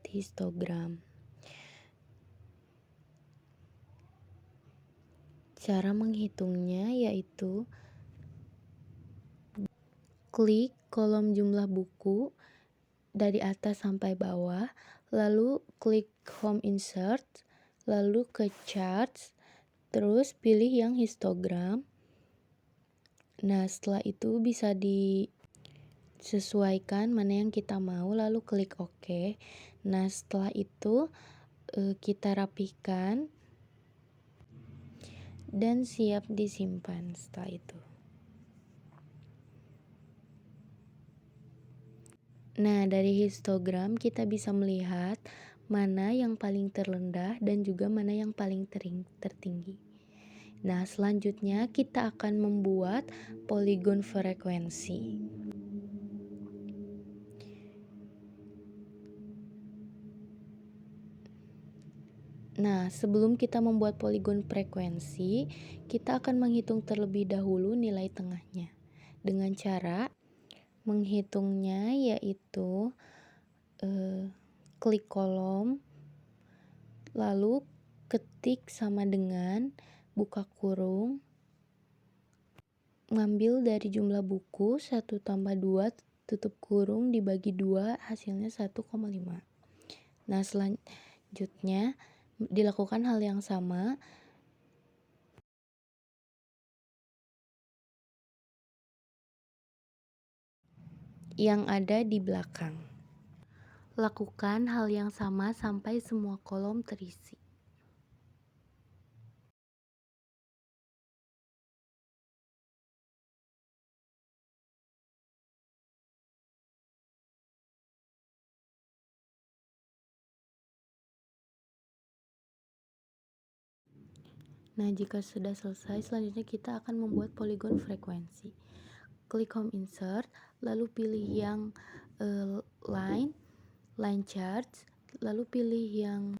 membuat histogram. Cara menghitungnya yaitu klik kolom jumlah buku dari atas sampai bawah, lalu klik home insert, lalu ke charts, terus pilih yang histogram. Nah, setelah itu bisa disesuaikan mana yang kita mau, lalu klik OK. Nah, setelah itu kita rapihkan dan siap disimpan setelah itu. Nah, dari histogram kita bisa melihat mana yang paling terendah dan juga mana yang paling tertinggi. Nah, selanjutnya kita akan membuat poligon frekuensi. Nah, sebelum kita membuat poligon frekuensi, kita akan menghitung terlebih dahulu nilai tengahnya. Dengan cara menghitungnya yaitu klik kolom, lalu ketik sama dengan, buka kurung, ngambil dari jumlah buku 1 tambah 2 tutup kurung dibagi 2 hasilnya 1,5. Nah, selanjutnya dilakukan hal yang sama yang ada di belakang. Lakukan hal yang sama sampai semua kolom terisi. Nah, jika sudah selesai, selanjutnya kita akan membuat poligon frekuensi. Klik home insert, lalu pilih yang line charts, lalu pilih yang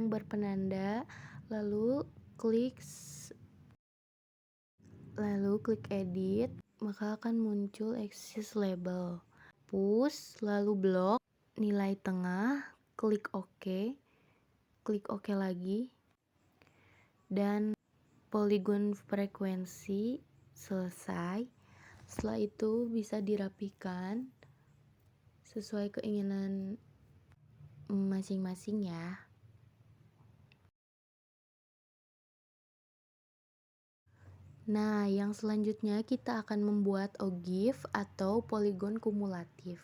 berpenanda, lalu klik edit, maka akan muncul axis label. Push, lalu blok, nilai tengah, klik OK lagi, dan poligon frekuensi selesai. Setelah itu bisa dirapikan sesuai keinginan masing-masing ya. Nah, yang selanjutnya kita akan membuat ogive atau poligon kumulatif.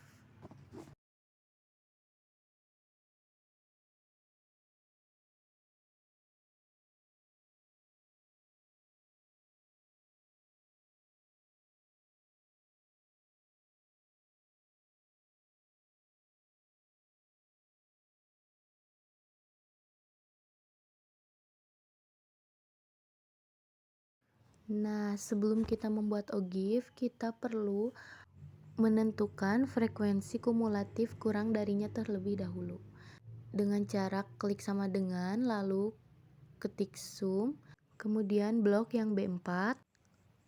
Nah, sebelum kita membuat ogive, kita perlu menentukan frekuensi kumulatif kurang darinya terlebih dahulu. Dengan cara klik sama dengan, lalu ketik sum, kemudian blok yang B4,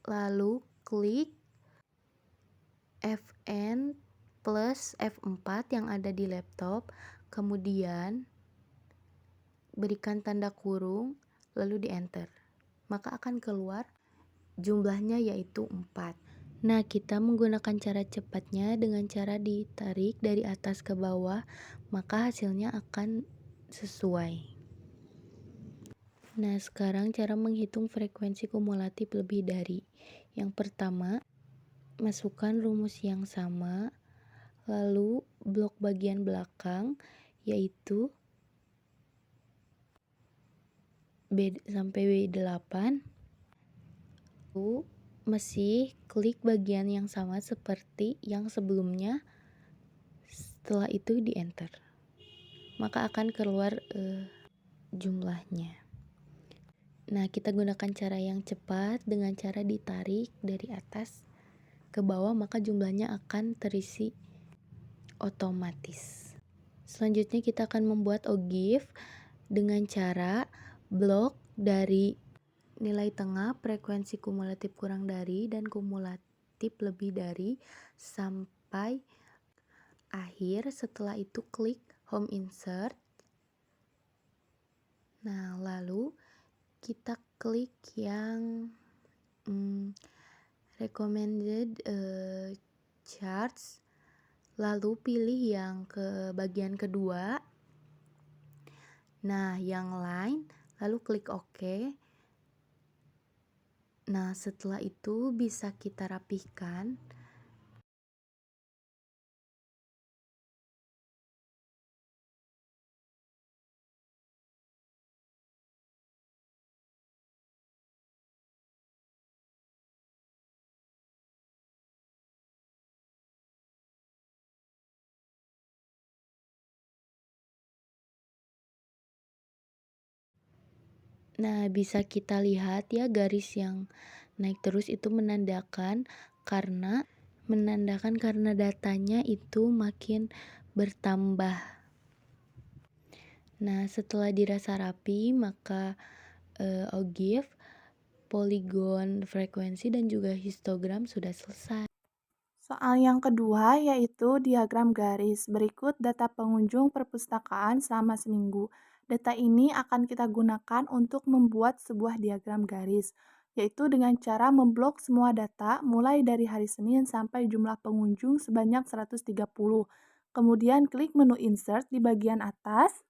lalu klik Fn plus F4 yang ada di laptop, kemudian berikan tanda kurung, lalu di enter. Maka akan keluar jumlahnya yaitu 4. Nah, kita menggunakan cara cepatnya dengan cara ditarik dari atas ke bawah, maka hasilnya akan sesuai. Nah, sekarang cara menghitung frekuensi kumulatif lebih dari. Yang pertama, masukkan rumus yang sama, lalu blok bagian belakang yaitu B sampai B8. Lalu masih klik bagian yang sama seperti yang sebelumnya. Setelah itu di enter. Maka akan keluar jumlahnya. Nah, kita gunakan cara yang cepat dengan cara ditarik dari atas ke bawah, maka jumlahnya akan terisi otomatis. Selanjutnya kita akan membuat ogive dengan cara blok dari nilai tengah, frekuensi kumulatif kurang dari, dan kumulatif lebih dari sampai akhir. Setelah itu klik home insert. Nah, lalu kita klik yang recommended charts, lalu pilih yang ke bagian kedua. Nah, yang line, lalu klik OK. Nah, setelah itu bisa kita rapihkan. Nah, bisa kita lihat ya garis yang naik terus itu menandakan karena datanya itu makin bertambah. Nah, setelah dirasa rapi, maka ogive, polygon frekuensi dan juga histogram sudah selesai. Soal yang kedua yaitu diagram garis. Berikut data pengunjung perpustakaan selama seminggu. Data ini akan kita gunakan untuk membuat sebuah diagram garis, yaitu dengan cara memblok semua data mulai dari hari Senin sampai jumlah pengunjung sebanyak 130. Kemudian klik menu Insert di bagian atas,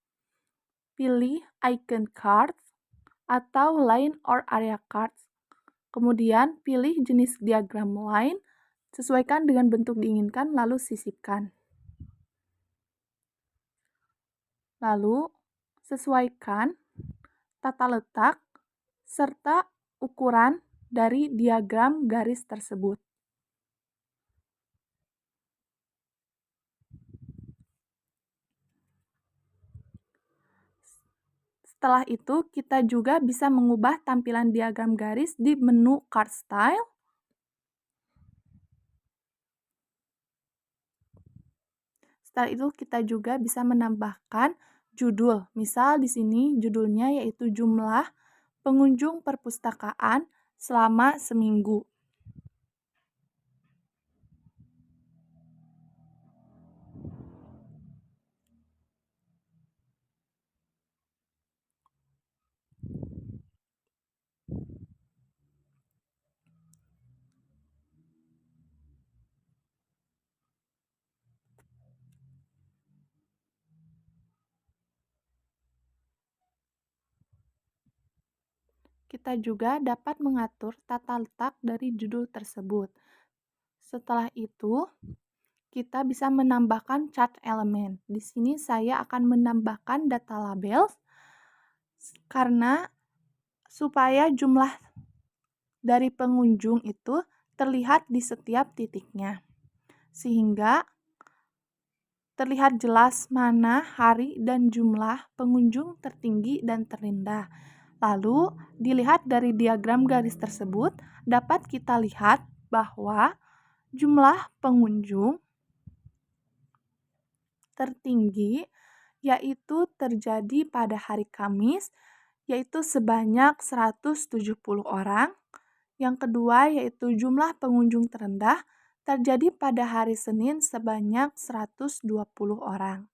pilih icon cards atau line or area cards. Kemudian pilih jenis diagram line, sesuaikan dengan bentuk diinginkan lalu sisipkan. Lalu sesuaikan tata letak serta ukuran dari diagram garis tersebut. Setelah itu, kita juga bisa mengubah tampilan diagram garis di menu Card Style. Setelah itu, kita juga bisa menambahkan judul. Misal di sini judulnya yaitu jumlah pengunjung perpustakaan selama seminggu. Kita juga dapat mengatur tata letak dari judul tersebut. Setelah itu, kita bisa menambahkan chart elemen. Di sini saya akan menambahkan data label karena supaya jumlah dari pengunjung itu terlihat di setiap titiknya. Sehingga terlihat jelas mana hari dan jumlah pengunjung tertinggi dan terendah. Lalu, dilihat dari diagram garis tersebut, dapat kita lihat bahwa jumlah pengunjung tertinggi yaitu terjadi pada hari Kamis, yaitu sebanyak 170 orang. Yang kedua yaitu jumlah pengunjung terendah terjadi pada hari Senin sebanyak 120 orang.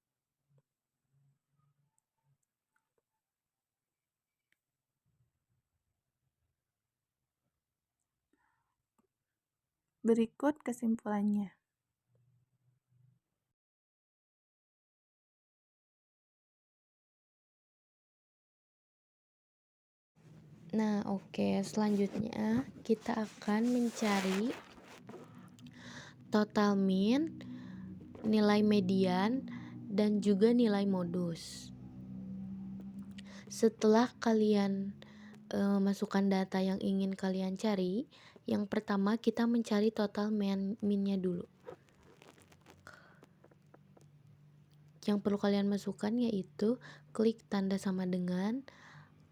Berikut kesimpulannya. Nah, oke, selanjutnya kita akan mencari total min, nilai median, dan juga nilai modus. Setelah kalian masukkan data yang ingin kalian cari, yang pertama kita mencari total minnya dulu. Yang perlu kalian masukkan yaitu klik tanda sama dengan,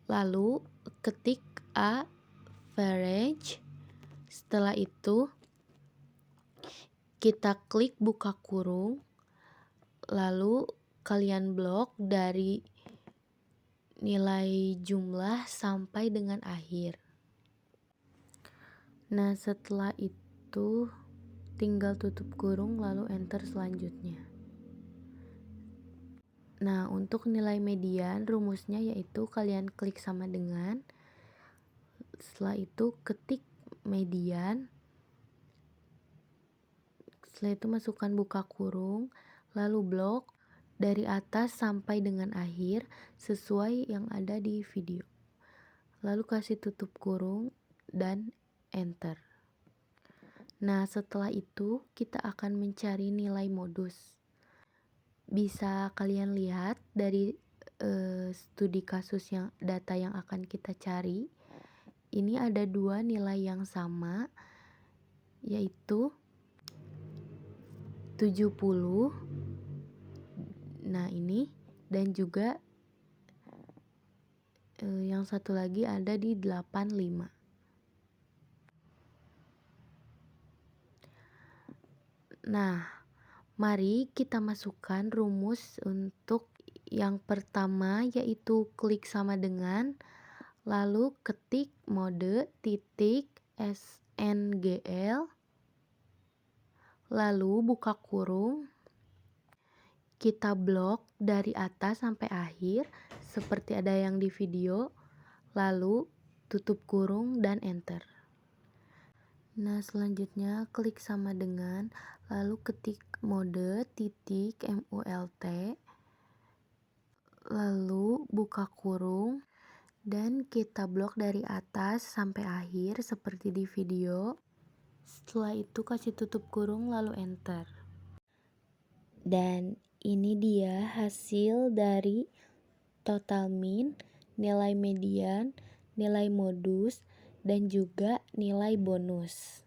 lalu ketik average. Setelah itu kita klik buka kurung, lalu kalian blok dari nilai jumlah sampai dengan akhir. Nah, setelah itu tinggal tutup kurung lalu enter selanjutnya. Nah, untuk nilai median rumusnya yaitu kalian klik sama dengan, setelah itu ketik median, setelah itu masukkan buka kurung, lalu blok dari atas sampai dengan akhir sesuai yang ada di video. Lalu kasih tutup kurung dan enter. Nah, setelah itu kita akan mencari nilai modus. Bisa kalian lihat dari studi kasus yang data yang akan kita cari. Ini ada dua nilai yang sama, yaitu 70. Nah, ini dan juga yang satu lagi ada di 85. Nah, mari kita masukkan rumus untuk yang pertama, yaitu klik sama dengan, lalu ketik mode titik SNGL, lalu buka kurung, kita blok dari atas sampai akhir seperti ada yang di video, lalu tutup kurung dan enter. Nah, selanjutnya klik sama dengan, lalu ketik mode titik MULT, lalu buka kurung, dan kita blok dari atas sampai akhir seperti di video. Setelah itu kasih tutup kurung lalu enter. Dan ini dia hasil dari total min, nilai median, nilai modus, dan juga nilai bonus.